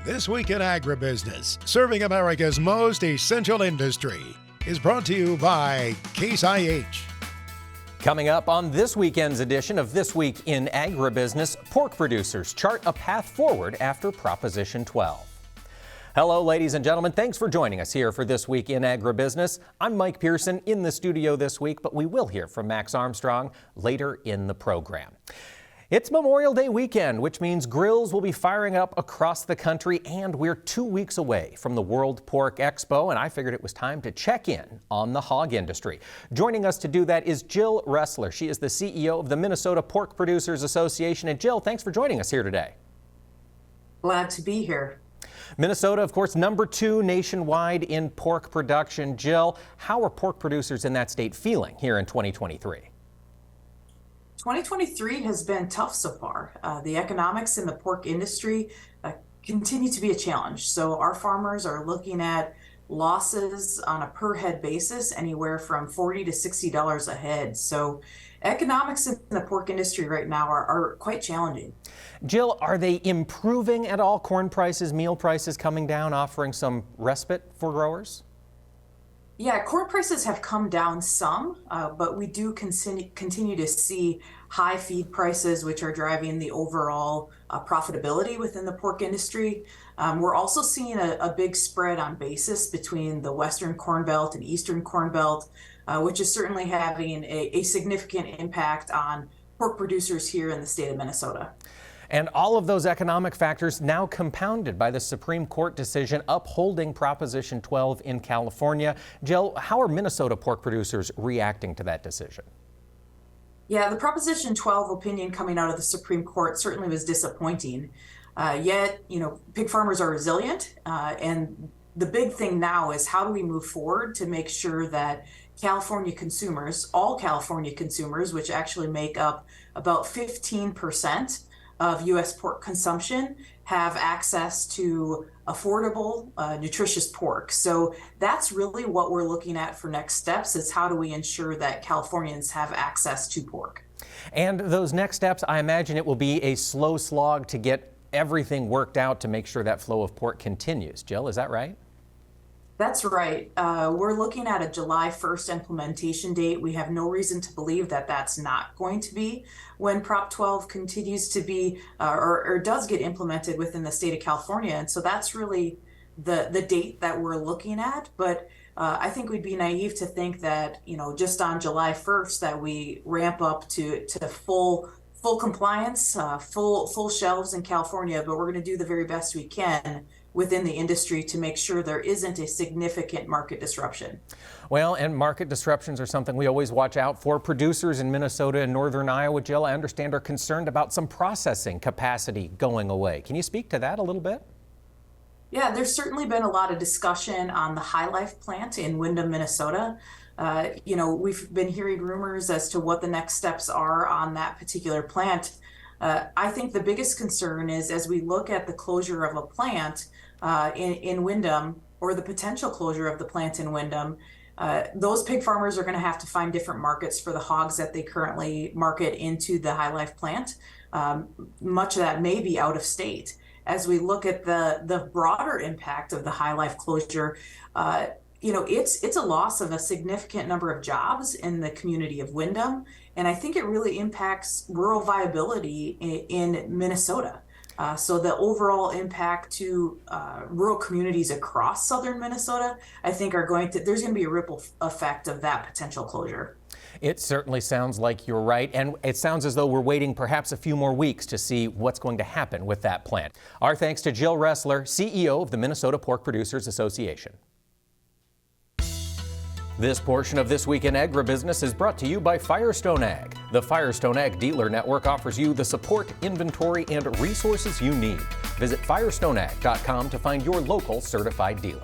This Week in Agribusiness, serving America's most essential industry, is brought to you by Case IH. Coming up on this weekend's edition of This Week in Agribusiness, pork producers chart a path forward after Proposition 12. Hello, ladies and gentlemen. Thanks for joining us here for This Week in Agribusiness. I'm Mike Pearson in the studio this week, but we will hear from Max Armstrong later in the program. It's Memorial Day weekend, which means grills will be firing up across the country, and we're 2 weeks away from the World Pork Expo, and I figured it was time to check in on the hog industry. Joining us to do that is Jill Ressler. She is the CEO of the Minnesota Pork Producers Association. And Jill, thanks for joining us here today. Glad to be here. Minnesota, of course, #2 nationwide in pork production. Jill, how are pork producers in that state feeling here in 2023? 2023 has been tough so far. The economics in the pork industry continue to be a challenge. So our farmers are looking at losses on a per head basis, anywhere from $40 to $60 a head. So economics in the pork industry right now are quite challenging. Jill, are they improving at all? Corn prices, meal prices coming down, offering some respite for growers? Yeah, corn prices have come down some, but we do continue to see high feed prices, which are driving the overall profitability within the pork industry. We're also seeing a big spread on basis between the Western Corn Belt and Eastern Corn Belt, which is certainly having a significant impact on pork producers here in the state of Minnesota. And all of those economic factors now compounded by the Supreme Court decision upholding Proposition 12 in California. Jill, how are Minnesota pork producers reacting to that decision? Yeah, the Proposition 12 opinion coming out of the Supreme Court certainly was disappointing. Yet, pig farmers are resilient. And the big thing now is how do we move forward to make sure that California consumers, all California consumers, which actually make up about 15% of U.S. pork consumption, have access to affordable, nutritious pork. So that's really what we're looking at for next steps, is how do we ensure that Californians have access to pork. And those next steps, I imagine it will be a slow slog to get everything worked out to make sure that flow of pork continues. Jill, is that right? That's right. We're looking at a July 1st implementation date. We have no reason to believe that that's not going to be when Prop 12 continues to be or does get implemented within the state of California. And so that's really the date that we're looking at. But I think we'd be naive to think that, just on July 1st that we ramp up to full compliance, full shelves in California. But we're going to do the very best we can within the industry to make sure there isn't a significant market disruption. Well, and market disruptions are something we always watch out for. Producers in Minnesota and northern Iowa, Jill, I understand, are concerned about some processing capacity going away. Can you speak to that a little bit? Yeah, there's certainly been a lot of discussion on the High Life plant in Windham, Minnesota. We've been hearing rumors as to what the next steps are on that particular plant. I think the biggest concern is, as we look at the closure of a plant in Windham, or the potential closure of the plant in Windham, those pig farmers are going to have to find different markets for the hogs that they currently market into the High Life plant. Much of that may be out of state. As we look at the broader impact of the High Life closure, it's a loss of a significant number of jobs in the community of Windham, and I think it really impacts rural viability in Minnesota. So the overall impact to rural communities across southern Minnesota, I think there's going to be a ripple effect of that potential closure. It certainly sounds like you're right, and it sounds as though we're waiting perhaps a few more weeks to see what's going to happen with that plant. Our thanks to Jill Ressler, CEO of the Minnesota Pork Producers Association. This portion of This Week in Agribusiness is brought to you by Firestone Ag. The Firestone Ag Dealer Network offers you the support, inventory, and resources you need. Visit firestoneag.com to find your local certified dealer.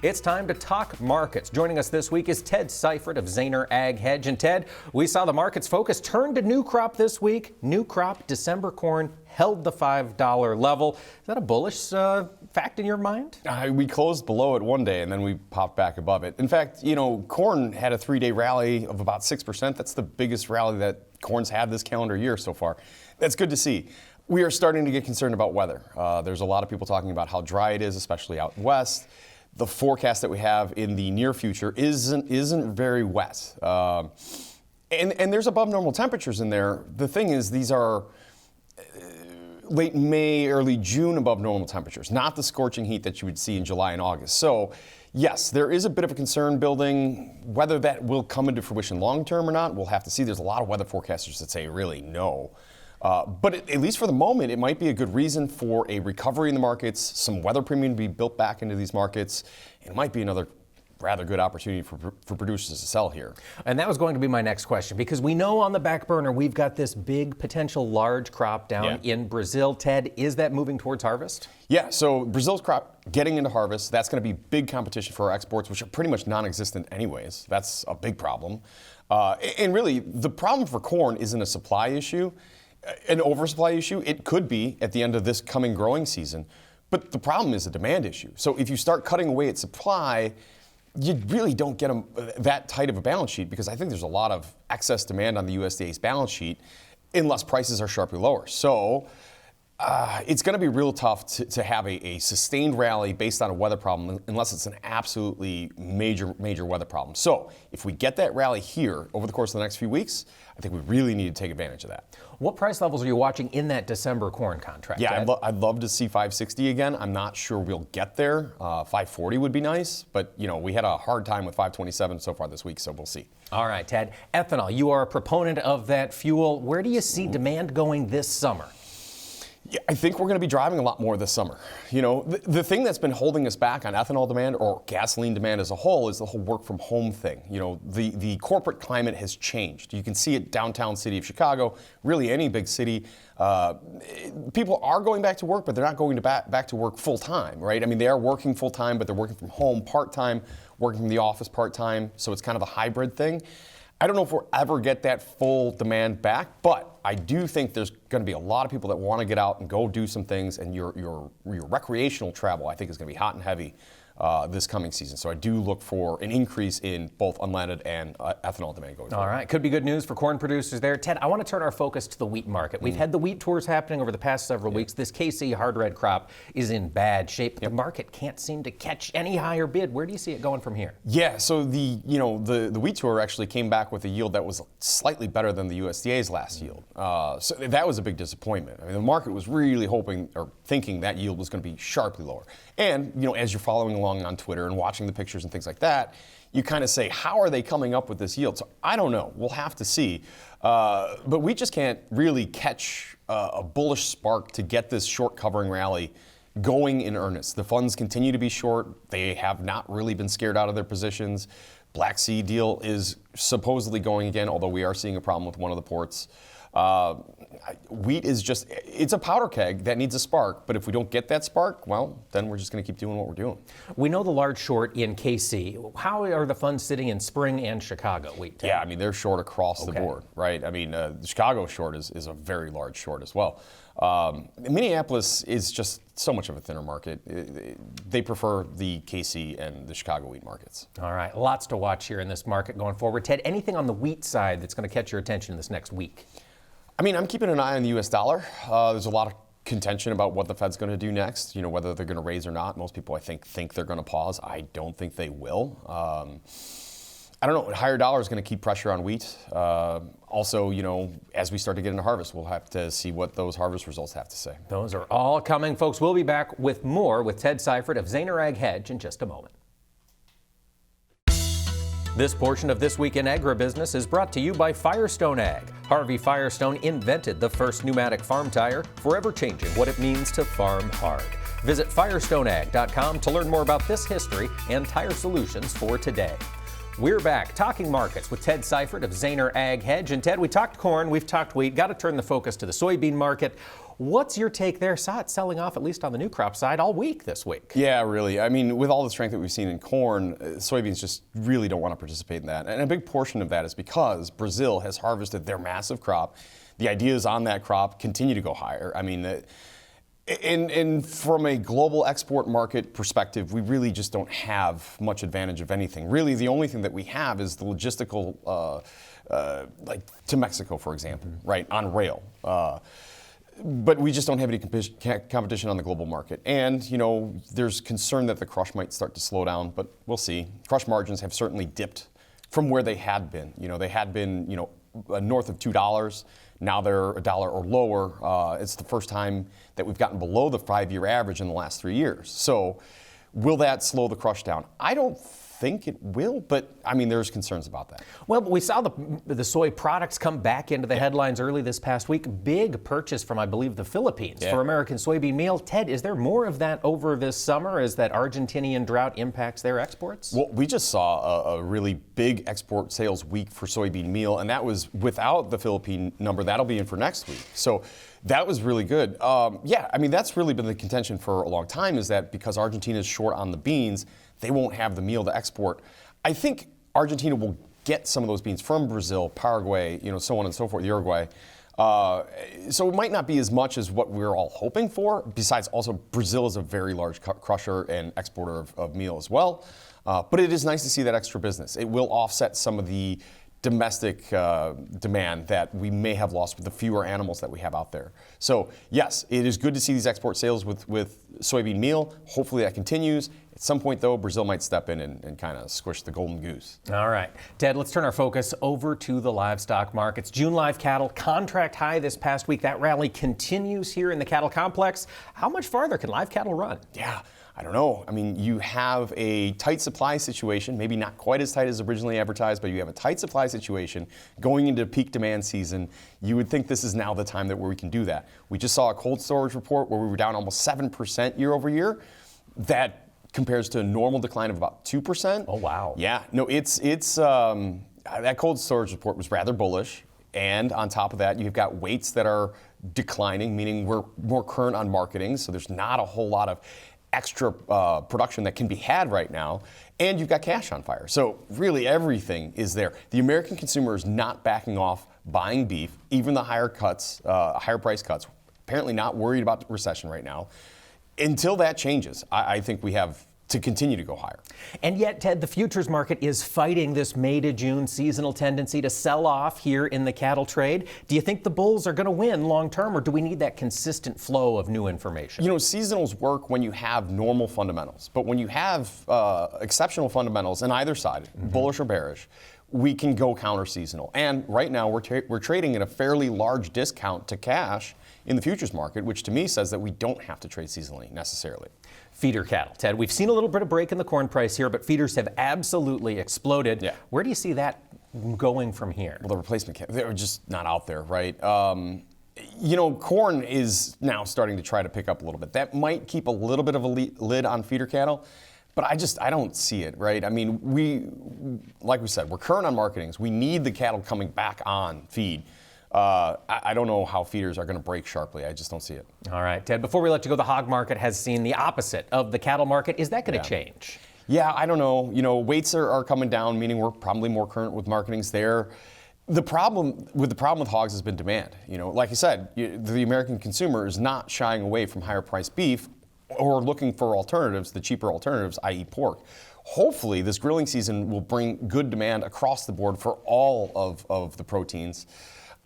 It's time to talk markets. Joining us this week is Ted Seifert of Zaner Ag Hedge. And Ted, we saw the market's focus turn to new crop this week. New crop December corn held the $5 level. Is that a bullish fact in your mind? We closed below it one day and then we popped back above it. In fact, corn had a 3-day rally of about 6%. That's the biggest rally that corn's had this calendar year so far. That's good to see. We are starting to get concerned about weather. There's a lot of people talking about how dry it is, especially out west. The forecast that we have in the near future isn't very wet. And there's above normal temperatures in there. The thing is, these are late May, early June above normal temperatures, not the scorching heat that you would see in July and August. So yes, there is a bit of a concern building. Whether that will come into fruition long term or not, we'll have to see. There's a lot of weather forecasters that say really no. But at least for the moment, it might be a good reason for a recovery in the markets, some weather premium to be built back into these markets. It might be another rather good opportunity for producers to sell here. And that was going to be my next question, because we know on the back burner we've got this big potential large crop down in Brazil. Ted, is that moving towards harvest? Yeah, so Brazil's crop getting into harvest, that's going to be big competition for our exports, which are pretty much non-existent anyways. That's a big problem. And really, the problem for corn isn't a supply issue, an oversupply issue. It could be at the end of this coming growing season, but the problem is a demand issue. So if you start cutting away at supply, you really don't get that tight of a balance sheet, because I think there's a lot of excess demand on the USDA's balance sheet unless prices are sharply lower. So it's going to be real tough to have a sustained rally based on a weather problem unless it's an absolutely major weather problem. So if we get that rally here over the course of the next few weeks, I think we really need to take advantage of that. What price levels are you watching in that December corn contract? Yeah, I'd love to see 560 again. I'm not sure we'll get there. 540 would be nice, but we had a hard time with 527 so far this week, so we'll see. All right, Ted. Ethanol, you are a proponent of that fuel. Where do you see demand going this summer? Yeah, I think we're going to be driving a lot more this summer. The thing that's been holding us back on ethanol demand or gasoline demand as a whole is the whole work from home thing. The corporate climate has changed. You can see it downtown city of Chicago, really any big city. People are going back to work, but they're not going back to work full time, right? I mean, they are working full time, but they're working from home part time, working from the office part time. So it's kind of a hybrid thing. I don't know if we'll ever get that full demand back, but I do think there's going to be a lot of people that want to get out and go do some things, and your recreational travel, I think, is going to be hot and heavy this coming season. So I do look for an increase in both unleaded and ethanol demand going forward. All right, could be good news for corn producers there. Ted, I want to turn our focus to the wheat market. We've had the wheat tours happening over the past several weeks. This KC hard red crop is in bad shape. The market can't seem to catch any higher bid. Where do you see it going from here? Yeah, so the wheat tour actually came back with a yield that was slightly better than the USDA's last yield. So that was a big disappointment. I mean, the market was really hoping or thinking that yield was going to be sharply lower. And as you're following along on Twitter and watching the pictures and things like that, you kind of say, how are they coming up with this yield? So I don't know. We'll have to see. But we just can't really catch a bullish spark to get this short covering rally going in earnest. The funds continue to be short. They have not really been scared out of their positions. Black Sea deal is supposedly going again, although we are seeing a problem with one of the ports. Wheat is just, it's a powder keg that needs a spark, but if we don't get that spark, well, then we're just going to keep doing what we're doing. We know the large short in KC. How are the funds sitting in Spring and Chicago wheat? Yeah, I mean, they're short across the board, right? I mean, the Chicago short is a very large short as well. Minneapolis is just so much of a thinner market. They prefer the KC and the Chicago wheat markets. All right, lots to watch here in this market going forward. Ted, anything on the wheat side that's going to catch your attention this next week? I mean, I'm keeping an eye on the U.S. dollar. There's a lot of contention about what the Fed's going to do next, whether they're going to raise or not. Most people, I think they're going to pause. I don't think they will. I don't know. Higher dollar is going to keep pressure on wheat. Also, as we start to get into harvest, we'll have to see what those harvest results have to say. Those are all coming, folks. We'll be back with more with Ted Seifert of Zaner Ag Hedge in just a moment. This portion of This Week in Agribusiness is brought to you by Firestone Ag. Harvey Firestone invented the first pneumatic farm tire, forever changing what it means to farm hard. Visit firestoneag.com to learn more about this history and tire solutions for today. We're back talking markets with Ted Seifert of Zaner Ag Hedge. And Ted, we talked corn, we've talked wheat, got to turn the focus to the soybean market. What's your take there? Saw it selling off, at least on the new crop side, all week this week. Yeah, really. I mean, with all the strength that we've seen in corn, soybeans just really don't want to participate in that. And a big portion of that is because Brazil has harvested their massive crop. The ideas on that crop continue to go higher. I mean, and from a global export market perspective, we really just don't have much advantage of anything. Really, the only thing that we have is the logistical, like to Mexico, for example, right, on rail. But we just don't have any competition on the global market. And, there's concern that the crush might start to slow down, but we'll see. Crush margins have certainly dipped from where they had been. They had been, north of $2. Now they're $1 or lower. It's the first time that we've gotten below the 5-year average in the last 3 years. So will that slow the crush down? I don't think it will, but there's concerns about that. Well, we saw the soy products come back into the headlines early this past week. Big purchase from, I believe, the Philippines for American soybean meal. Ted, is there more of that over this summer as that Argentinian drought impacts their exports? Well, we just saw a really big export sales week for soybean meal, and that was without the Philippine number. That'll be in for next week. So that was really good. That's really been the contention for a long time, is that because Argentina is short on the beans, they won't have the meal to export. I think Argentina will get some of those beans from Brazil, Paraguay, so on and so forth, Uruguay. So it might not be as much as what we're all hoping for. Besides, also, Brazil is a very large crusher and exporter of meal as well. But it is nice to see that extra business. It will offset some of the domestic demand that we may have lost with the fewer animals that we have out there. So yes, it is good to see these export sales with soybean meal. Hopefully that continues. At some point, though, Brazil might step in and kind of squish the golden goose. All right. Ted, let's turn our focus over to the livestock markets. June live cattle contract high this past week. That rally continues here in the cattle complex. How much farther can live cattle run? Yeah. I don't know. You have a tight supply situation, maybe not quite as tight as originally advertised, but you have a tight supply situation going into peak demand season. You would think this is now the time where we can do that. We just saw a cold storage report where we were down almost 7% year over year. That compares to a normal decline of about 2%. Oh, wow. Yeah. No, it's that cold storage report was rather bullish. And on top of that, you've got weights that are declining, meaning we're more current on marketing. So there's not a whole lot of extra production that can be had right now, and you've got cash on fire. So really everything is there. The American consumer is not backing off buying beef, even the higher price cuts. Apparently not worried about recession right now. Until that changes, I think we have to continue to go higher. And yet, Ted, the futures market is fighting this May to June seasonal tendency to sell off here in the cattle trade. Do you think the bulls are going to win long term, or do we need that consistent flow of new information? Seasonals work when you have normal fundamentals, but when you have exceptional fundamentals on either side, bullish or bearish, we can go counter seasonal. And right now we're trading at a fairly large discount to cash in the futures market, which to me says that we don't have to trade seasonally necessarily. Feeder cattle. Ted, we've seen a little bit of break in the corn price here, but feeders have absolutely exploded. Yeah. Where do you see that going from here? Well, the replacement cattle, they're just not out there, right? Corn is now starting to try to pick up a little bit. That might keep a little bit of a lid on feeder cattle, but I don't see it, right? Like we said, we're current on marketings. We need the cattle coming back on feed. I don't know how feeders are going to break sharply. I just don't see it. All right, Ted, before we let you go, the hog market has seen the opposite of the cattle market. Is that going to change? Yeah, I don't know. Weights are coming down, meaning we're probably more current with marketings there. The problem with hogs has been demand. Like you said, the American consumer is not shying away from higher priced beef or looking for alternatives, the cheaper alternatives, i.e. pork. Hopefully, this grilling season will bring good demand across the board for all of the proteins.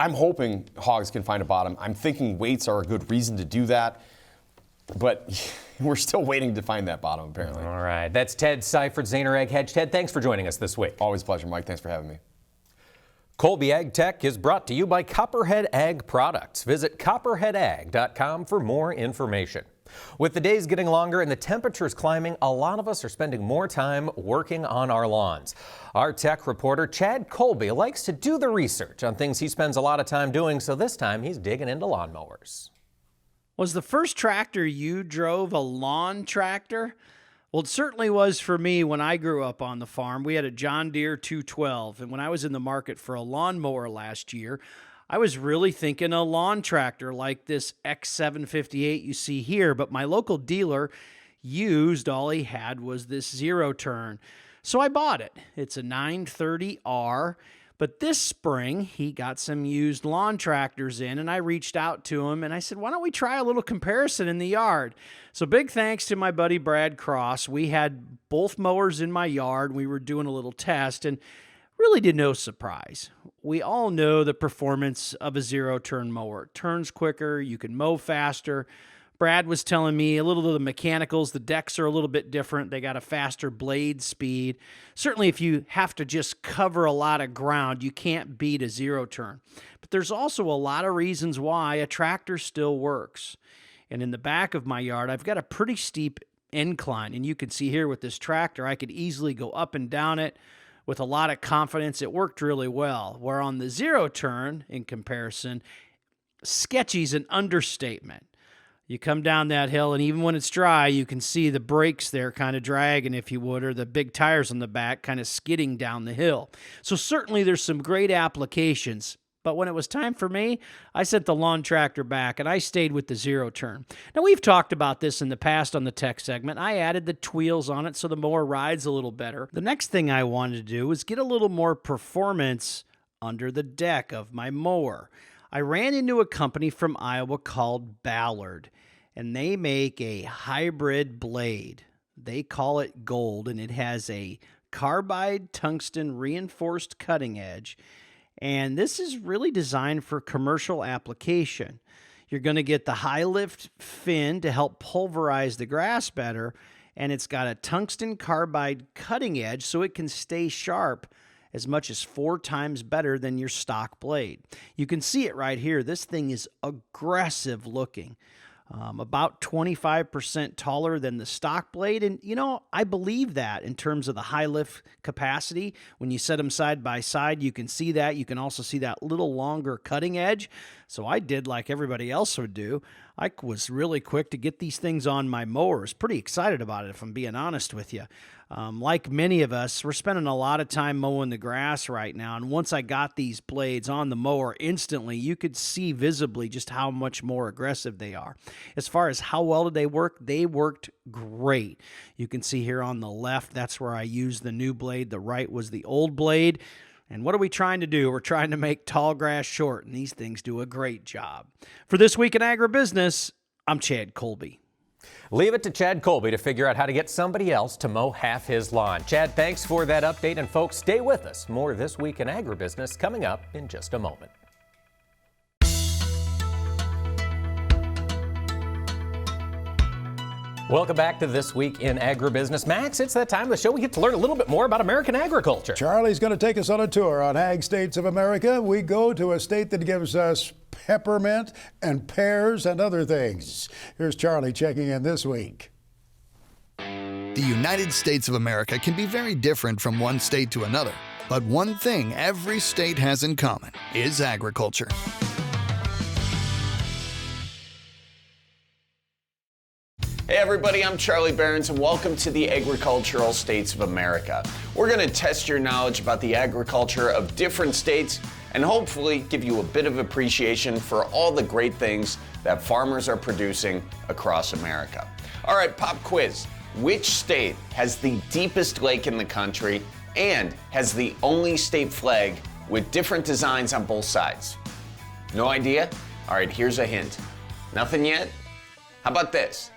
I'm hoping hogs can find a bottom. I'm thinking weights are a good reason to do that, but we're still waiting to find that bottom, apparently. All right. That's Ted Seifert, Zaner Ag Hedge. Ted, thanks for joining us this week. Always a pleasure, Mike. Thanks for having me. Colby Ag Tech is brought to you by Copperhead Ag Products. Visit copperheadag.com for more information. With the days getting longer and the temperatures climbing, a lot of us are spending more time working on our lawns. Our tech reporter, Chad Colby, likes to do the research on things he spends a lot of time doing, so this time he's digging into lawnmowers. Was the first tractor you drove a lawn tractor? Well, it certainly was for me when I grew up on the farm. We had a John Deere 212, and when I was in the market for a lawnmower last year, I was really thinking a lawn tractor like this X758 you see here, but my local dealer used all he had was this zero turn. So I bought it. It's a 930R, but this spring he got some used lawn tractors in, and I reached out to him and I said, why don't we try a little comparison in the yard? So big thanks to my buddy Brad Cross. We had both mowers in my yard. We were doing a little test, and Really to no surprise. We all know the performance of a zero-turn mower. It turns quicker, you can mow faster. Brad was telling me a little of the mechanicals, the decks are a little bit different. They got a faster blade speed. Certainly if you have to just cover a lot of ground, you can't beat a zero-turn. But there's also a lot of reasons why a tractor still works. And in the back of my yard, I've got a pretty steep incline. And you can see here with this tractor, I could easily go up and down it with a lot of confidence. It worked really well. Where on the zero-turn, in comparison, sketchy's an understatement. You come down that hill, and even when it's dry, you can see the brakes there kind of dragging, if you would, or the big tires on the back kind of skidding down the hill. So certainly there's some great applications. But when it was time for me, I sent the lawn tractor back, and I stayed with the zero-turn. Now, we've talked about this in the past on the tech segment. I added the wheels on it so the mower rides a little better. The next thing I wanted to do was get a little more performance under the deck of my mower. I ran into a company from Iowa called Ballard, and they make a hybrid blade. They call it Gold, and it has a carbide tungsten reinforced cutting edge. And this is really designed for commercial application. You're going to get the high lift fin to help pulverize the grass better, and it's got a tungsten carbide cutting edge so it can stay sharp as much as 4 times better than your stock blade. You can see it right here. This thing is aggressive looking. About 25% taller than the stock blade. And, I believe that in terms of the high lift capacity. When you set them side by side, you can see that. You can also see that little longer cutting edge. So I did like everybody else would do. I was really quick to get these things on my mowers. Pretty excited about it, if I'm being honest with you. Like many of us, we're spending a lot of time mowing the grass right now. And once I got these blades on the mower, instantly you could see visibly just how much more aggressive they are. As far as how well did they worked great. You can see here on the left, that's where I used the new blade. The right was the old blade. And what are we trying to do? We're trying to make tall grass short, and these things do a great job. For This Week in Agribusiness, I'm Chad Colby. Leave it to Chad Colby to figure out how to get somebody else to mow half his lawn. Chad, thanks for that update. And folks, stay with us. More This Week in Agribusiness coming up in just a moment. Welcome back to This Week in Agribusiness. Max, it's that time of the show we get to learn a little bit more about American agriculture. Charlie's going to take us on a tour on Ag States of America. We go to a state that gives us peppermint and pears and other things. Here's Charlie checking in this week. The United States of America can be very different from one state to another, but one thing every state has in common is agriculture. Hey everybody, I'm Charlie Behrens and welcome to the Agricultural States of America. We're going to test your knowledge about the agriculture of different states and hopefully give you a bit of appreciation for all the great things that farmers are producing across America. All right, pop quiz. Which state has the deepest lake in the country and has the only state flag with different designs on both sides? No idea? All right, here's a hint. Nothing yet? How about this?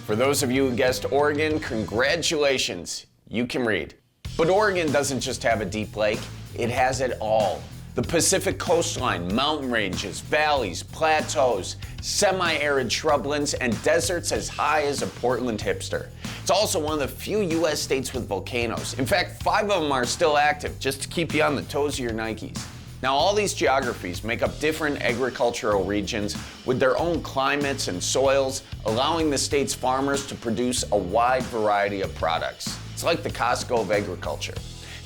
For those of you who guessed Oregon, congratulations, you can read. But Oregon doesn't just have a deep lake, it has it all. The Pacific coastline, mountain ranges, valleys, plateaus, semi-arid shrublands, and deserts as high as a Portland hipster. It's also one of the few U.S. states with volcanoes. In fact, 5 of them are still active, just to keep you on the toes of your Nikes. Now, all these geographies make up different agricultural regions with their own climates and soils, allowing the state's farmers to produce a wide variety of products. It's like the Costco of agriculture.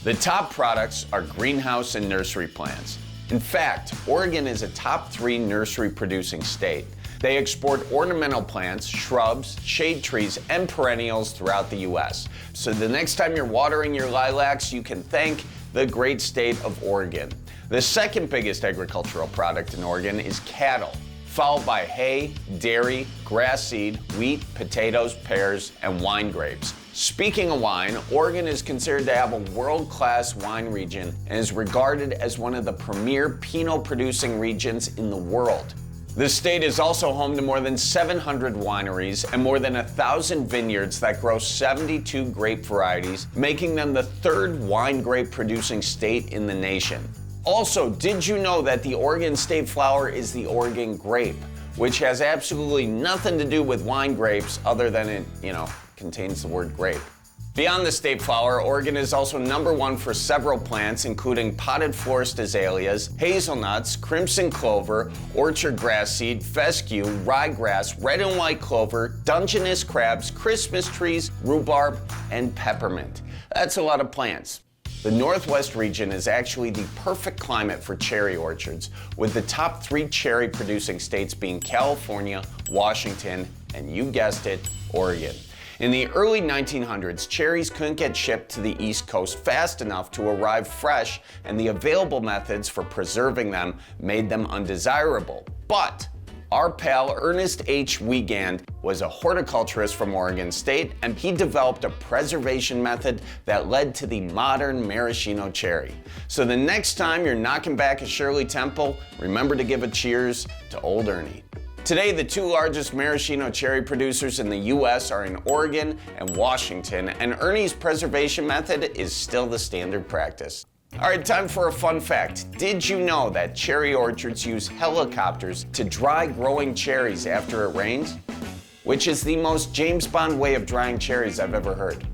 The top products are greenhouse and nursery plants. In fact, Oregon is a top 3 nursery producing state. They export ornamental plants, shrubs, shade trees, and perennials throughout the U.S. So the next time you're watering your lilacs, you can thank the great state of Oregon. The second biggest agricultural product in Oregon is cattle, followed by hay, dairy, grass seed, wheat, potatoes, pears, and wine grapes. Speaking of wine, Oregon is considered to have a world-class wine region and is regarded as one of the premier Pinot producing regions in the world. The state is also home to more than 700 wineries and more than 1,000 vineyards that grow 72 grape varieties, making them the third wine grape producing state in the nation. Also, did you know that the Oregon state flower is the Oregon grape, which has absolutely nothing to do with wine grapes other than it, contains the word grape. Beyond the state flower, Oregon is also #1 for several plants, including potted florist azaleas, hazelnuts, crimson clover, orchard grass seed, fescue, ryegrass, red and white clover, Dungeness crabs, Christmas trees, rhubarb, and peppermint. That's a lot of plants. The Northwest region is actually the perfect climate for cherry orchards, with the top 3 cherry producing states being California, Washington, and you guessed it, Oregon. In the early 1900s, cherries couldn't get shipped to the East Coast fast enough to arrive fresh, and the available methods for preserving them made them undesirable. But our pal Ernest H. Wiegand was a horticulturist from Oregon State, and he developed a preservation method that led to the modern maraschino cherry. So the next time you're knocking back a Shirley Temple, remember to give a cheers to old Ernie. Today, the 2 largest maraschino cherry producers in the U.S. are in Oregon and Washington, and Ernie's preservation method is still the standard practice. All right, time for a fun fact. Did you know that cherry orchards use helicopters to dry growing cherries after it rains? Which is the most James Bond way of drying cherries I've ever heard.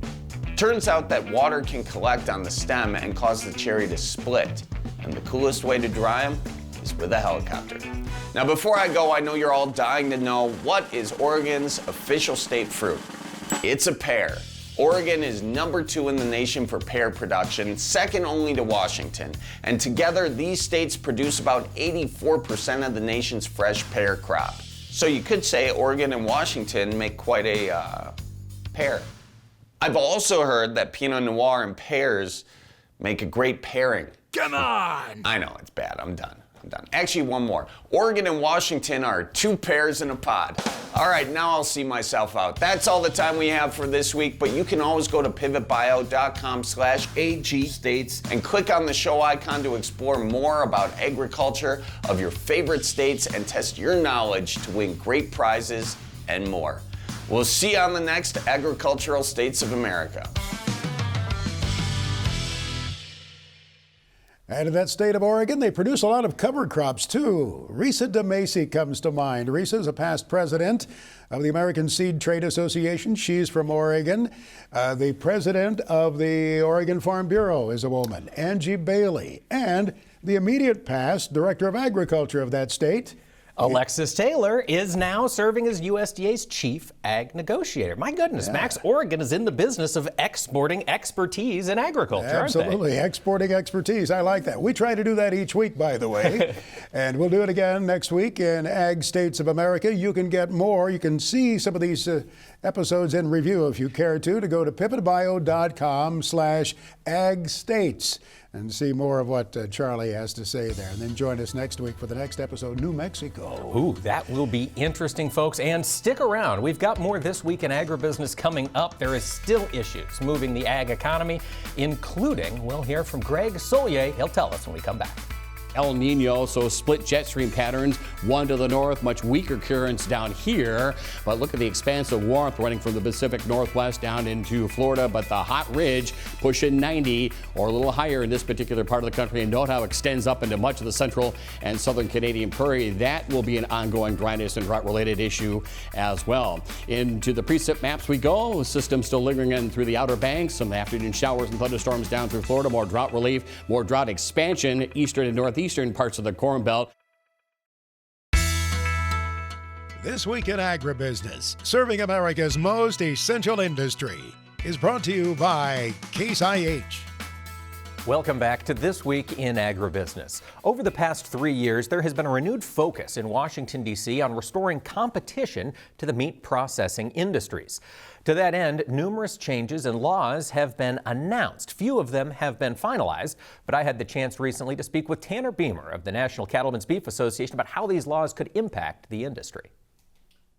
Turns out that water can collect on the stem and cause the cherry to split, and the coolest way to dry them is with a helicopter. Now, before I go, I know you're all dying to know, what is Oregon's official state fruit? It's a pear. Oregon is #2 in the nation for pear production, second only to Washington. And together, these states produce about 84% of the nation's fresh pear crop. So you could say Oregon and Washington make quite a pair. I've also heard that Pinot Noir and pears make a great pairing. Come on! I know, it's bad. I'm done. Actually, one more. Oregon and Washington are 2 pears in a pod. All right, now I'll see myself out. That's all the time we have for this week, but you can always go to pivotbio.com/agstates and click on the show icon to explore more about agriculture of your favorite states and test your knowledge to win great prizes and more. We'll see you on the next Agricultural States of America. And in that state of Oregon, they produce a lot of cover crops, too. Risa DeMacy comes to mind. Risa is a past president of the American Seed Trade Association. She's from Oregon. The president of the Oregon Farm Bureau is a woman, Angie Bailey. And the immediate past director of agriculture of that state, Alexis Taylor, is now serving as USDA's chief ag negotiator. My goodness, Max, Oregon is in the business of exporting expertise in agriculture, absolutely, aren't they? Exporting expertise. I like that. We try to do that each week, by the way. And we'll do it again next week in Ag States of America. You can get more. You can see some of these episodes in review if you care to go to pivotbio.com/agstates and see more of what Charlie has to say there. And then join us next week for the next episode, New Mexico. Ooh, that will be interesting, folks. And stick around. We've got more This Week in Agribusiness coming up. There is still issues moving the ag economy, including, we'll hear from Greg Solier. He'll tell us when we come back. El Nino, so split jet stream patterns, one to the north, much weaker currents down here. But look at the expansive warmth running from the Pacific Northwest down into Florida. But the hot ridge pushing 90 or a little higher in this particular part of the country, and note how it extends up into much of the central and southern Canadian prairie. That will be an ongoing dryness and drought related issue as well. Into the precip maps we go. System still lingering in through the Outer Banks. Some afternoon showers and thunderstorms down through Florida. More drought relief, more drought expansion eastern and northeastern parts of the Corn Belt. This Week in Agribusiness, serving America's most essential industry, is brought to you by Case IH. Welcome back to This Week in Agribusiness. Over the past 3 years, there has been a renewed focus in Washington, D.C. on restoring competition to the meat processing industries. To that end, numerous changes and laws have been announced. Few of them have been finalized, but I had the chance recently to speak with Tanner Beamer of the National Cattlemen's Beef Association about how these laws could impact the industry.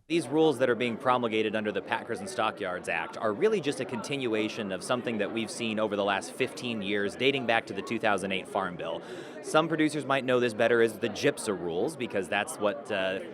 These rules that are being promulgated under the Packers and Stockyards Act are really just a continuation of something that we've seen over the last 15 years, dating back to the 2008 Farm Bill. Some producers might know this better as the GIPSA rules, because that's what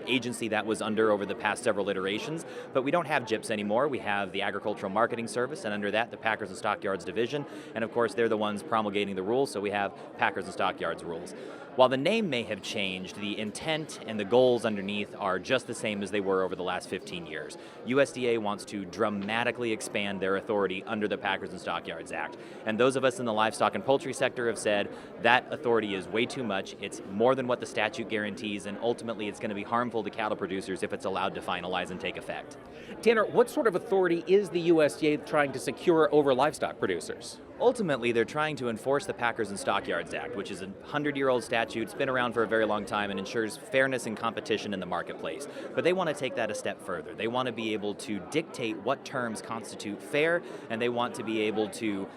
agency that was under over the past several iterations. But we don't have GIPS anymore. We have the Agricultural Marketing Service, and under that, the Packers and Stockyards Division. And of course, they're the ones promulgating the rules, so we have Packers and Stockyards rules. While the name may have changed, the intent and the goals underneath are just the same as they were over the last 15 years. USDA wants to dramatically expand their authority under the Packers and Stockyards Act. And those of us in the livestock and poultry sector have said that authority is way too much. It's more than what the statute guarantees, and ultimately it's going to be harmful to cattle producers if it's allowed to finalize and take effect. Tanner, what sort of authority is the USDA trying to secure over livestock producers? Ultimately, they're trying to enforce the Packers and Stockyards Act, which is a 100-year-old statute. It's been around for a very long time and ensures fairness and competition in the marketplace. But they want to take that a step further. They want to be able to dictate what terms constitute fair, and they want to be able to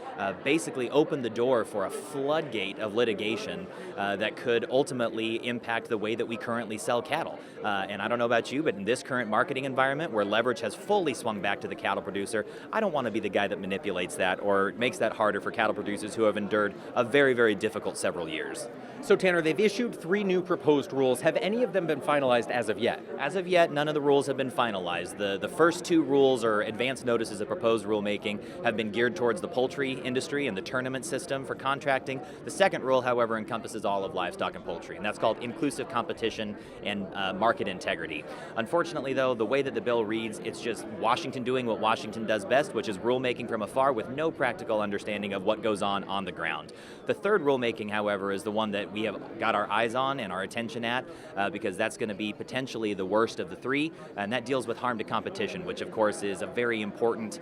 basically open the door for a floodgate of litigation that could ultimately impact the way that we currently sell cattle. And I don't know about you, but in this current marketing environment where leverage has fully swung back to the cattle producer, I don't want to be the guy that manipulates that or makes that harder for cattle producers who have endured a very, very difficult several years. So Tanner, they've issued 3 new proposed rules. Have any of them been finalized as of yet? As of yet, none of the rules have been finalized. The first 2 rules, or advance notices of proposed rulemaking, have been geared towards the poultry industry and the tournament system for contracting. The second rule, however, encompasses all of livestock and poultry, and that's called inclusive competition and market integrity. Unfortunately, though, the way that the bill reads, it's just Washington doing what Washington does best, which is rulemaking from afar with no practical understanding of what goes on the ground. The third rulemaking, however, is the one that we have got our eyes on and our attention at, because that's going to be potentially the worst of the 3, and that deals with harm to competition, which of course is a very important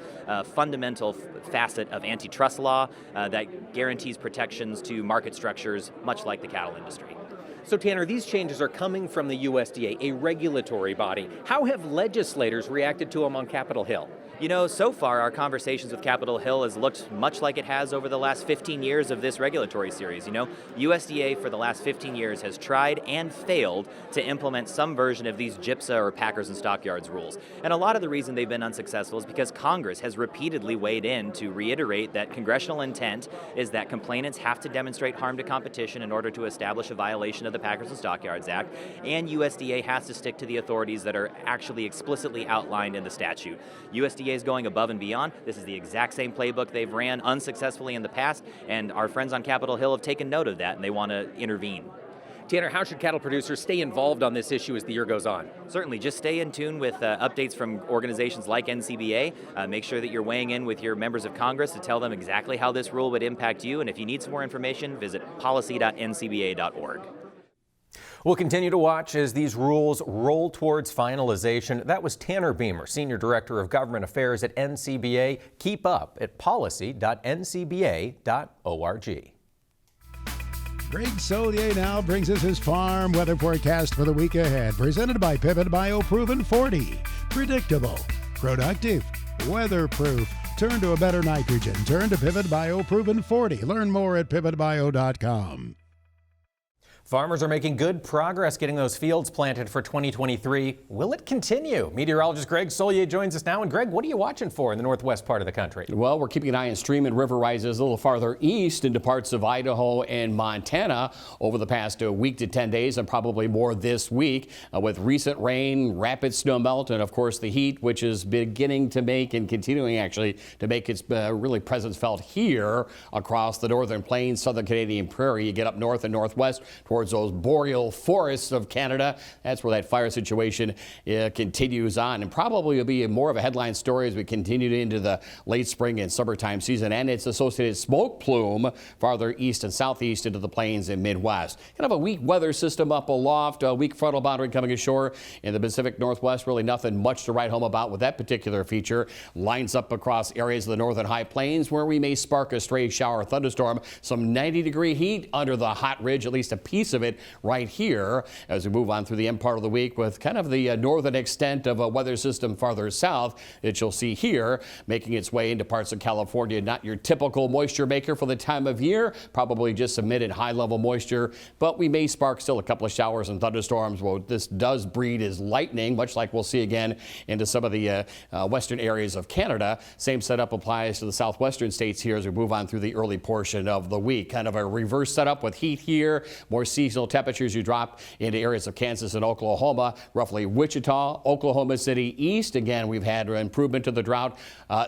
fundamental facet of antitrust law that guarantees protections to market structures much like the cattle industry. So Tanner, these changes are coming from the USDA, a regulatory body. How have legislators reacted to them on Capitol Hill? You know, so far our conversations with Capitol Hill has looked much like it has over the last 15 years of this regulatory series. You know, USDA for the last 15 years has tried and failed to implement some version of these GIPSA or Packers and Stockyards rules. And a lot of the reason they've been unsuccessful is because Congress has repeatedly weighed in to reiterate that congressional intent is that complainants have to demonstrate harm to competition in order to establish a violation of the Packers and Stockyards Act, and USDA has to stick to the authorities that are actually explicitly outlined in the statute. USDA is going above and beyond. This is the exact same playbook they've ran unsuccessfully in the past, and our friends on Capitol Hill have taken note of that, and they want to intervene. Tanner, how should cattle producers stay involved on this issue as the year goes on? Certainly, just stay in tune with updates from organizations like NCBA. Make sure that you're weighing in with your members of Congress to tell them exactly how this rule would impact you, and if you need some more information, visit policy.ncba.org. We'll continue to watch as these rules roll towards finalization. That was Tanner Beamer, Senior Director of Government Affairs at NCBA. Keep up at policy.ncba.org. Greg Solier now brings us his farm weather forecast for the week ahead, presented by Pivot BioProven 40. Predictable, productive, weatherproof. Turn to a better nitrogen. Turn to Pivot BioProven 40. Learn more at pivotbio.com. Farmers are making good progress getting those fields planted for 2023. Will it continue? Meteorologist Greg Solier joins us now. And Greg, what are you watching for in the northwest part of the country? Well, we're keeping an eye on stream and river rises a little farther east into parts of Idaho and Montana over the past week to 10 days, and probably more this week with recent rain, rapid snowmelt, and of course the heat, which is beginning to make and continuing actually to make its really presence felt here across the northern plains, southern Canadian prairie. You get up north and northwest towards those boreal forests of Canada. That's where that fire situation continues on, and probably will be more of a headline story as we continue into the late spring and summertime season, and its associated smoke plume farther east and southeast into the plains and Midwest. Kind of a weak weather system up aloft, a weak frontal boundary coming ashore in the Pacific Northwest. Really nothing much to write home about with that particular feature. Lines up across areas of the northern high plains where we may spark a stray shower or thunderstorm. Some 90-degree heat under the hot ridge, at least a piece piece of it right here as we move on through the end part of the week with kind of the northern extent of a weather system farther south that you'll see here making its way into parts of California. Not your typical moisture maker for the time of year, probably just some mid and high level moisture, but we may spark still a couple of showers and thunderstorms. What this does breed is lightning, much like we'll see again into some of the western areas of Canada. Same setup applies to the southwestern states here as we move on through the early portion of the week. Kind of a reverse setup with heat here, more seasonal temperatures. You drop into areas of Kansas and Oklahoma, roughly Wichita, Oklahoma City east. Again, we've had an improvement to the drought,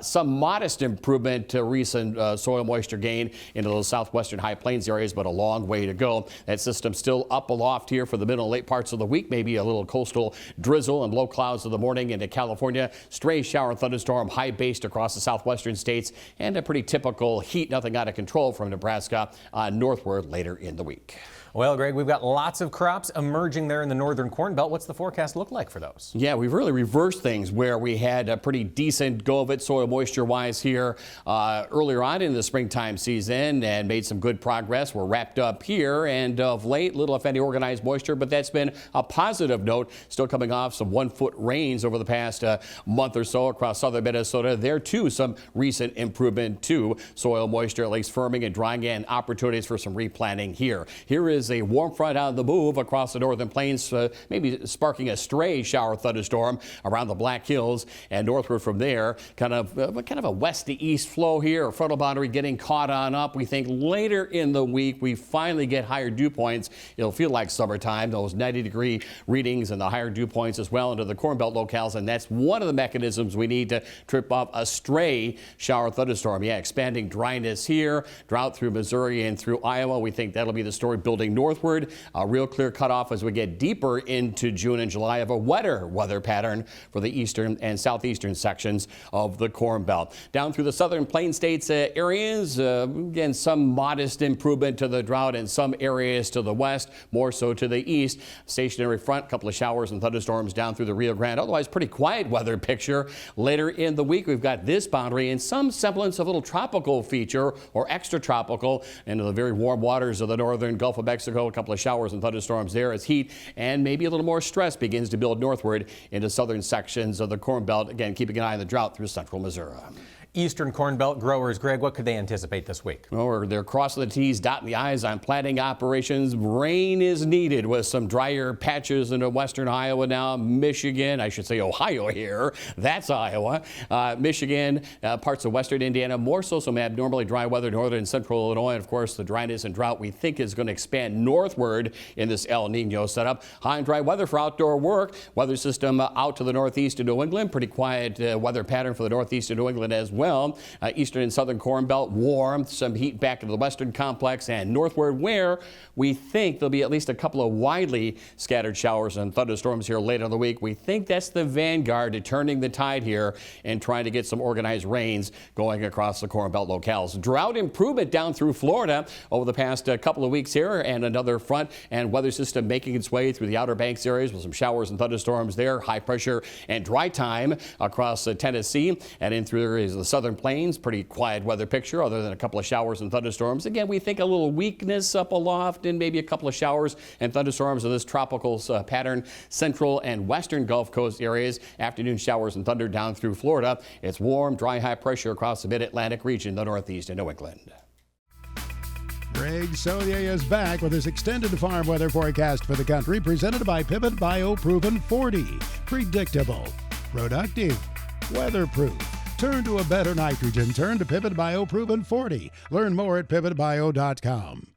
some modest improvement to recent soil moisture gain into those southwestern high plains areas, but a long way to go. That system still up aloft here for the middle and late parts of the week. Maybe a little coastal drizzle and low clouds of the morning into California. Stray shower and thunderstorm high based across the southwestern states, and a pretty typical heat, nothing out of control from Nebraska northward later in the week. Well, Greg, we've got lots of crops emerging there in the northern Corn Belt. What's the forecast look like for those? Yeah, we've really reversed things where we had a pretty decent go of it soil moisture wise here earlier on in the springtime season and made some good progress. We're wrapped up here, and of late, little if any organized moisture, but that's been a positive note. Still coming off some 1 foot rains over the past month or so across southern Minnesota. There too, some recent improvement to soil moisture, at least firming and drying, and opportunities for some replanting here. Here is a warm front on the move across the northern plains, maybe sparking a stray shower thunderstorm around the Black Hills and northward from there. Kind of a west to east flow here, a frontal boundary getting caught on up. We think later in the week we finally get higher dew points. It'll feel like summertime, those 90-degree readings and the higher dew points as well into the Corn Belt locales, and that's one of the mechanisms we need to trip off a stray shower thunderstorm. Yeah, expanding dryness here, drought through Missouri and through Iowa. We think that'll be the story building northward. A real clear cutoff as we get deeper into June and July of a wetter weather pattern for the eastern and southeastern sections of the Corn Belt. Down through the southern plain states areas, again, some modest improvement to the drought in some areas to the west, more so to the east. Stationary front, couple of showers and thunderstorms down through the Rio Grande. Otherwise, pretty quiet weather picture. Later in the week, we've got this boundary and some semblance of a little tropical feature or extra tropical into the very warm waters of the northern Gulf of Mexico. A couple of showers and thunderstorms there as heat and maybe a little more stress begins to build northward into southern sections of the Corn Belt. Again, keeping an eye on the drought through central Missouri. Eastern Corn Belt growers, Greg, what could they anticipate this week? Well, they're crossing the T's, dotting the I's on planting operations. Rain is needed with some drier patches into western Iowa now. Michigan, I should say Ohio here. That's Iowa. Michigan, parts of western Indiana, more so some abnormally dry weather, northern and central Illinois. And of course, the dryness and drought we think is going to expand northward in this El Nino setup. High and dry weather for outdoor work. Weather system out to the northeast of New England. Pretty quiet weather pattern for the northeast of New England as well. Eastern and southern Corn Belt warm, some heat back into the western complex and northward, where we think there'll be at least a couple of widely scattered showers and thunderstorms here later in the week. We think that's the vanguard to turning the tide here and trying to get some organized rains going across the Corn Belt locales. Drought improvement down through Florida over the past couple of weeks here, and another front and weather system making its way through the Outer Banks areas with some showers and thunderstorms there. High pressure and dry time across Tennessee and in through the southern plains. Pretty quiet weather picture other than a couple of showers and thunderstorms. Again, we think a little weakness up aloft and maybe a couple of showers and thunderstorms of this tropical pattern. Central and western Gulf Coast areas. Afternoon showers and thunder down through Florida. It's warm, dry, high pressure across the mid-Atlantic region, the northeast and New England. Greg Solier is back with his extended farm weather forecast for the country, presented by Pivot BioProven 40. Predictable, productive, weatherproof. Turn to a better nitrogen. Turn to Pivot BioProven 40. Learn more at pivotbio.com.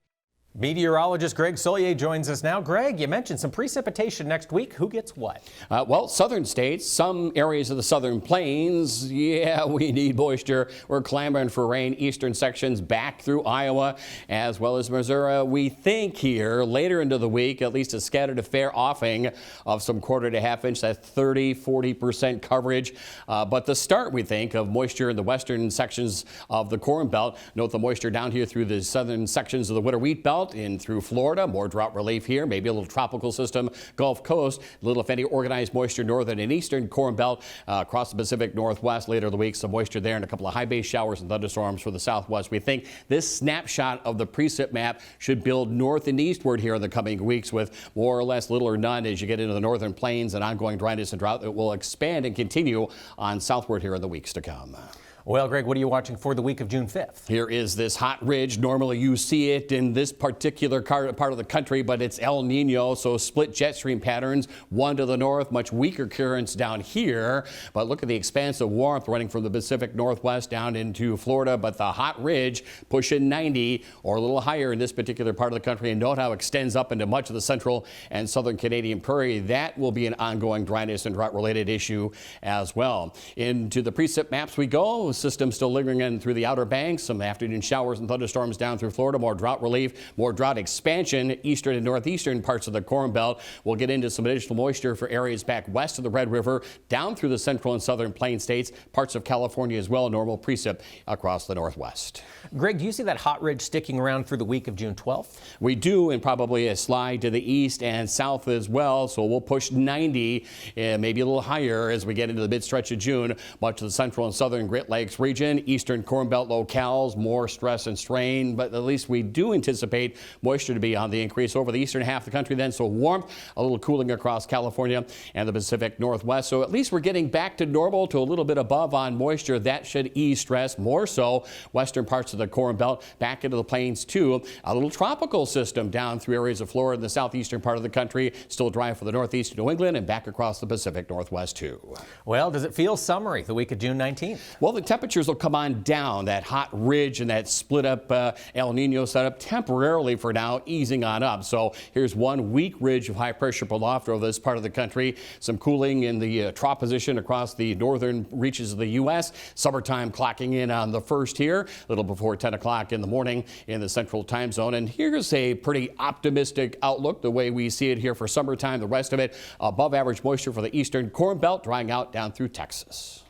Meteorologist Greg Solier joins us now. Greg, you mentioned some precipitation next week. Who gets what? Well, southern states, some areas of the southern plains, yeah, we need moisture. We're clamoring for rain. Eastern sections back through Iowa as well as Missouri. We think here later into the week, at least a scattered fair offing of some quarter to half inch, that's 30-40% coverage. But the start, we think, of moisture in the western sections of the Corn Belt. Note the moisture down here through the southern sections of the winter wheat belt. Belt in through Florida. More drought relief here, maybe a little tropical system, Gulf Coast. Little, if any, organized moisture northern and eastern Corn Belt across the Pacific Northwest. Later in the week, some moisture there and a couple of high base showers and thunderstorms for the Southwest. We think this snapshot of the precip map should build north and eastward here in the coming weeks with more or less little or none as you get into the northern plains and ongoing dryness and drought that will expand and continue on southward here in the weeks to come. Well, Greg, what are you watching for the week of June 5th? Here is this hot ridge. Normally you see it in this particular part of the country, but it's El Nino, so split jet stream patterns. One to the north, much weaker currents down here. But look at the expanse of warmth running from the Pacific Northwest down into Florida. But the hot ridge pushing 90 or a little higher in this particular part of the country. And note how it extends up into much of the central and southern Canadian prairie. That will be an ongoing dryness and drought related issue as well. Into the precip maps we go. System still lingering in through the Outer Banks. Some afternoon showers and thunderstorms down through Florida. More drought relief, more drought expansion. Eastern and northeastern parts of the Corn Belt. We'll get into some additional moisture for areas back west of the Red River, down through the central and southern plain states, parts of California as well. Normal precip across the northwest. Greg, do you see that hot ridge sticking around through the week of June 12th? We do, and probably a slide to the east and south as well. So we'll push 90, maybe a little higher as we get into the mid stretch of June. Much of the central and southern Great Lakes region, eastern Corn Belt locales, more stress and strain, but at least we do anticipate moisture to be on the increase over the eastern half of the country then. So warmth, a little cooling across California and the Pacific Northwest. So at least we're getting back to normal to a little bit above on moisture. That should ease stress more so. Western parts of the Corn Belt back into the plains too. A little tropical system down through areas of Florida and the southeastern part of the country. Still dry for the northeast of New England and back across the Pacific Northwest too. Well, does it feel summery the week of June 19th? Well, the temperatures will come on down. That hot ridge and that split up El Nino setup temporarily for now, easing on up. So here's one weak ridge of high pressure aloft over this part of the country. Some cooling in the trough position across the northern reaches of the U.S. Summertime clocking in on the first here, a little before 10 o'clock in the morning in the central time zone. And here's a pretty optimistic outlook the way we see it here for summertime. The rest of it above average moisture for the eastern Corn Belt, drying out down through Texas.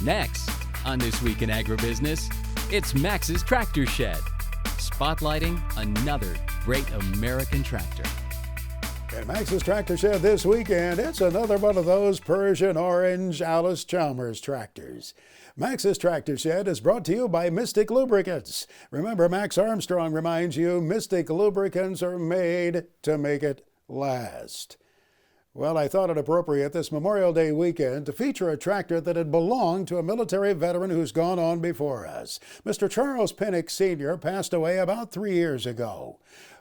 Next on This Week in Agribusiness, it's Max's Tractor Shed, spotlighting another great American tractor. And Max's Tractor Shed this weekend, it's another one of those Persian orange Alice Chalmers tractors. Max's Tractor Shed is brought to you by Mystic Lubricants. Remember, Max Armstrong reminds you, Mystic Lubricants are made to make it last. Well, I thought it appropriate this Memorial Day weekend to feature a tractor that had belonged to a military veteran who's gone on before us. Mr. Charles Pinnock Sr. passed away about 3 years ago.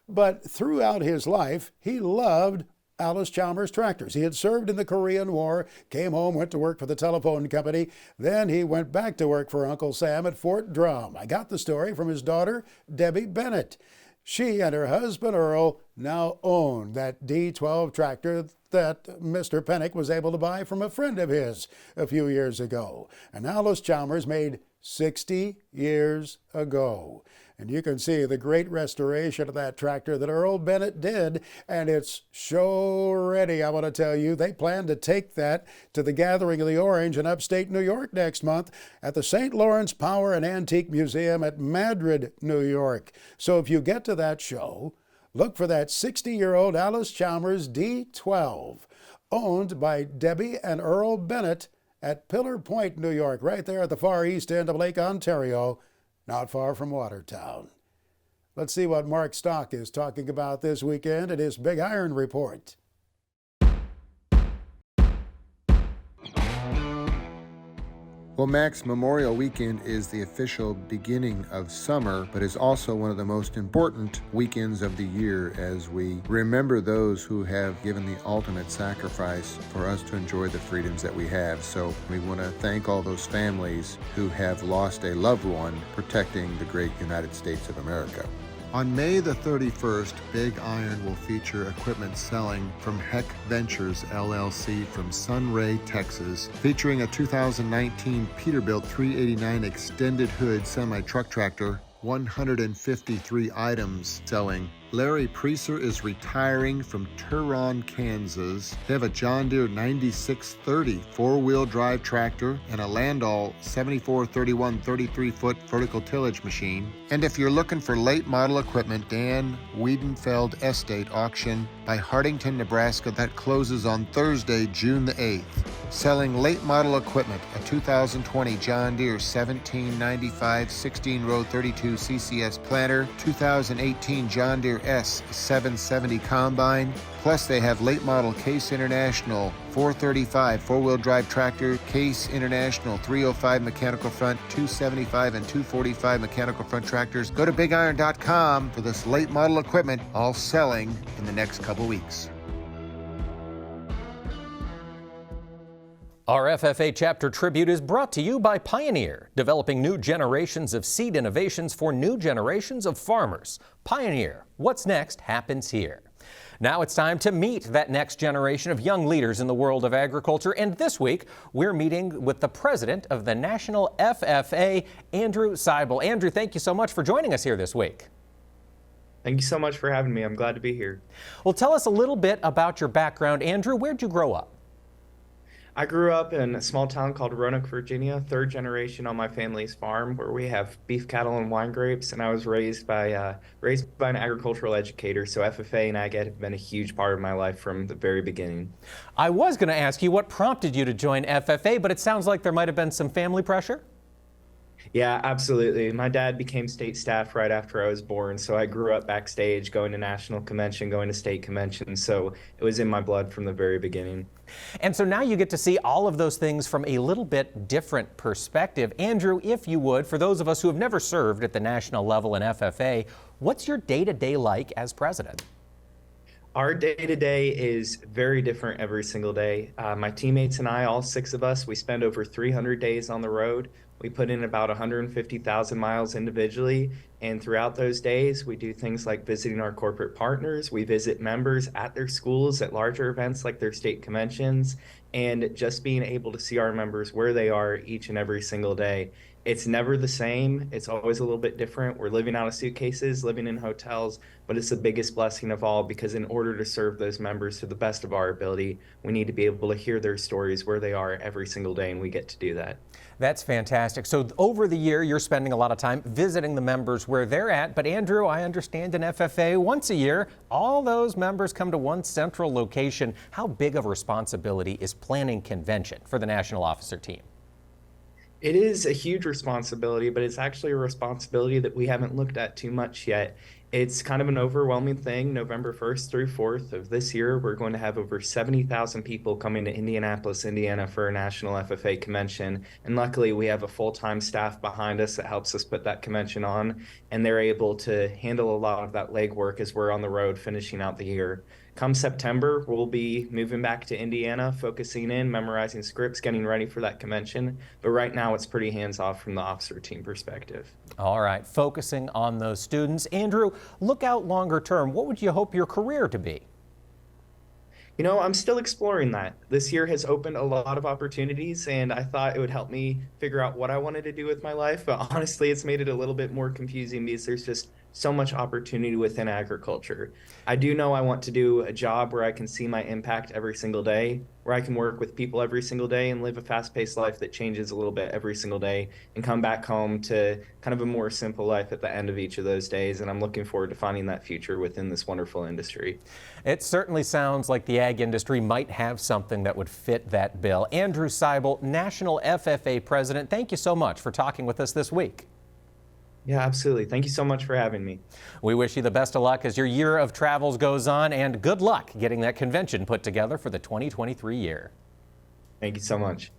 But throughout his life, he loved Alice Chalmers tractors. He had served in the Korean War, came home, went to work for the telephone company. Then he went back to work for Uncle Sam at Fort Drum. I got the story from his daughter, Debbie Bennett. She and her husband, Earl, now own that D12 tractor that Mr. Pinnock was able to buy from a friend of his a few years ago. And Alice Chalmers made 60 years ago. And you can see the great restoration of that tractor that Earl Bennett did, and it's show ready, I want to tell you. They plan to take that to the Gathering of the Orange in upstate New York next month at the St. Lawrence Power and Antique Museum at Madrid, New York. So if you get to that show, look for that 60-year-old Alice Chalmers D12, owned by Debbie and Earl Bennett at Pillar Point, New York, right there at the far east end of Lake Ontario, not far from Watertown. Let's see what Mark Stock is talking about this weekend in his Big Iron Report. Well, Max, Memorial Weekend is the official beginning of summer, but is also one of the most important weekends of the year as we remember those who have given the ultimate sacrifice for us to enjoy the freedoms that we have. So we want to thank all those families who have lost a loved one protecting the great United States of America. On May the 31st, Big Iron will feature equipment selling from Heck Ventures, LLC from Sunray, Texas, featuring a 2019 Peterbilt 389 extended hood semi-truck tractor, 153 items selling Larry Preaser is retiring from Turon, Kansas. They have a John Deere 9630 four-wheel drive tractor and a Landau 7431 33-foot vertical tillage machine. And if you're looking for late model equipment, Dan Wiedenfeld Estate auction by Hardington, Nebraska, that closes on Thursday, June the 8th. Selling late model equipment, a 2020 John Deere 1795 16-row 32 CCS planter, 2018 John Deere S 770 combine, plus they have late model Case International 435 four-wheel drive tractor, Case International 305 mechanical front, 275 and 245 mechanical front tractors. Go to BigIron.com for this late model equipment, all selling in the next couple weeks. Our FFA Chapter Tribute is brought to you by Pioneer, developing new generations of seed innovations for new generations of farmers. Pioneer, what's next happens here. Now it's time to meet that next generation of young leaders in the world of agriculture, and this week we're meeting with the president of the National FFA, Andrew Seibel. Andrew, thank you so much for joining us here this week. Thank you so much for having me. I'm glad to be here. Well, tell us a little bit about your background. Andrew, where'd you grow up? I grew up in a small town called Roanoke, Virginia, third generation on my family's farm where we have beef cattle and wine grapes, and I was raised by an agricultural educator, so FFA and Ag Ed have been a huge part of my life from the very beginning. I was going to ask you what prompted you to join FFA, but it sounds like there might have been some family pressure? Yeah, absolutely. My dad became state staff right after I was born, so I grew up backstage, going to national convention, going to state convention, so it was in my blood from the very beginning. And so now you get to see all of those things from a little bit different perspective. Andrew, if you would, for those of us who have never served at the national level in FFA, what's your day-to-day like as president? Our day-to-day is very different every single day. My teammates and I, all 6 of us, we spend over 300 days on the road. We put in about 150,000 miles individually, and throughout those days, we do things like visiting our corporate partners. We visit members at their schools at larger events like their state conventions, and just being able to see our members where they are each and every single day. It's never the same. It's always a little bit different. We're living out of suitcases, living in hotels, but it's the biggest blessing of all because in order to serve those members to the best of our ability, we need to be able to hear their stories where they are every single day, and we get to do that. That's fantastic. So over the year, you're spending a lot of time visiting the members where they're at. But Andrew, I understand in FFA, once a year, all those members come to one central location. How big of a responsibility is planning convention for the national officer team? It is a huge responsibility, but it's actually a responsibility that we haven't looked at too much yet. It's kind of an overwhelming thing. November 1st through 4th of this year, we're going to have over 70,000 people coming to Indianapolis, Indiana for a national FFA convention. And luckily, we have a full-time staff behind us that helps us put that convention on. And they're able to handle a lot of that legwork as we're on the road finishing out the year. Come September, we'll be moving back to Indiana, focusing in, memorizing scripts, getting ready for that convention. But right now, it's pretty hands-off from the officer team perspective. All right, focusing on those students. Andrew, look out longer term. What would you hope your career to be? You know, I'm still exploring that. This year has opened a lot of opportunities, and I thought it would help me figure out what I wanted to do with my life. But honestly, it's made it a little bit more confusing because there's just so much opportunity within agriculture. I do know I want to do a job where I can see my impact every single day, where I can work with people every single day and live a fast-paced life that changes a little bit every single day and come back home to kind of a more simple life at the end of each of those days. And I'm looking forward to finding that future within this wonderful industry. It certainly sounds like the ag industry might have something that would fit that bill. Andrew Seibel, National FFA President, thank you so much for talking with us this week. Yeah, absolutely. Thank you so much for having me. We wish you the best of luck as your year of travels goes on, and good luck getting that convention put together for the 2023 year. Thank you so much.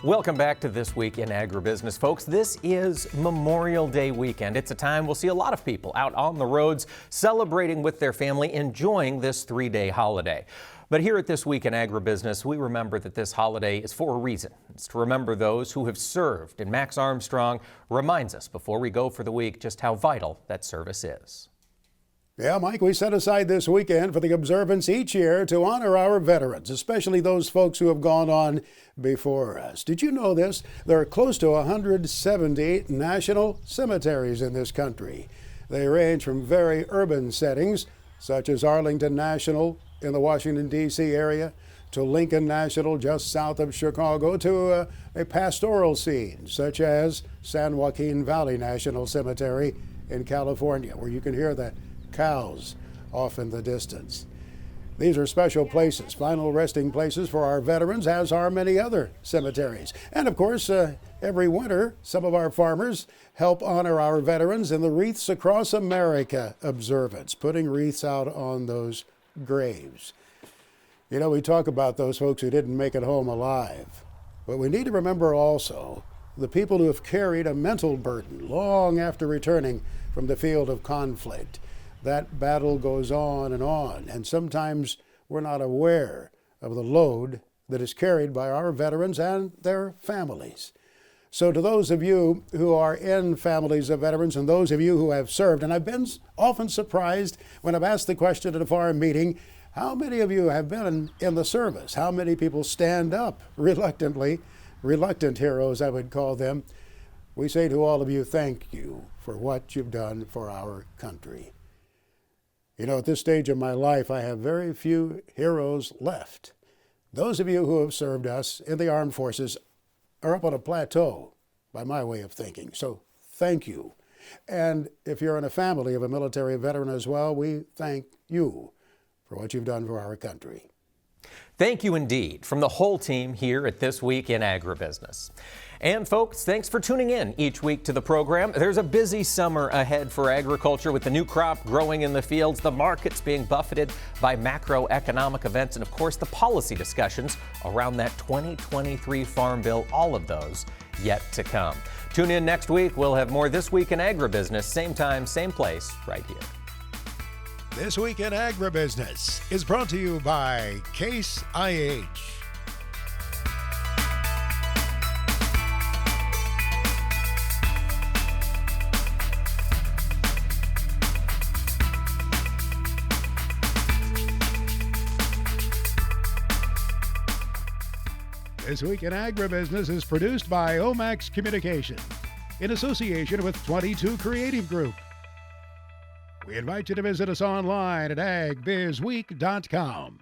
Welcome back to This Week in Agribusiness, folks. This is Memorial Day weekend. It's a time we'll see a lot of people out on the roads celebrating with their family, enjoying this 3-day holiday. But here at This Week in Agribusiness, we remember that this holiday is for a reason. It's to remember those who have served, and Max Armstrong reminds us before we go for the week just how vital that service is. Yeah, Mike, we set aside this weekend for the observance each year to honor our veterans, especially those folks who have gone on before us. Did you know this? There are close to 170 national cemeteries in this country. They range from very urban settings, such as Arlington National in the Washington, D.C. area, to Lincoln National just south of Chicago, to a pastoral scene, such as San Joaquin Valley National Cemetery in California, where you can hear the cows off in the distance. These are special places, final resting places for our veterans, as are many other cemeteries. And of course, every winter, some of our farmers help honor our veterans in the Wreaths Across America observance, putting wreaths out on those graves. You know, we talk about those folks who didn't make it home alive, but we need to remember also the people who have carried a mental burden long after returning from the field of conflict. That battle goes on, and sometimes we're not aware of the load that is carried by our veterans and their families. So to those of you who are in families of veterans and those of you who have served, and I've been often surprised when I've asked the question at a farm meeting, how many of you have been in the service? How many people stand up reluctantly, reluctant heroes I would call them? We say to all of you, thank you for what you've done for our country. You know, at this stage of my life, I have very few heroes left. Those of you who have served us in the armed forces are up on a plateau, by my way of thinking. So thank you. And if you're in a family of a military veteran as well, we thank you for what you've done for our country. Thank you indeed from the whole team here at This Week in Agribusiness. And folks, thanks for tuning in each week to the program. There's a busy summer ahead for agriculture with the new crop growing in the fields, the markets being buffeted by macroeconomic events, and of course the policy discussions around that 2023 Farm Bill, all of those yet to come. Tune in next week. We'll have more This Week in Agribusiness, same time, same place, right here. This Week in Agribusiness is brought to you by Case IH. This Week in Agribusiness is produced by Omax Communications in association with 22 Creative Group. We invite you to visit us online at agbizweek.com.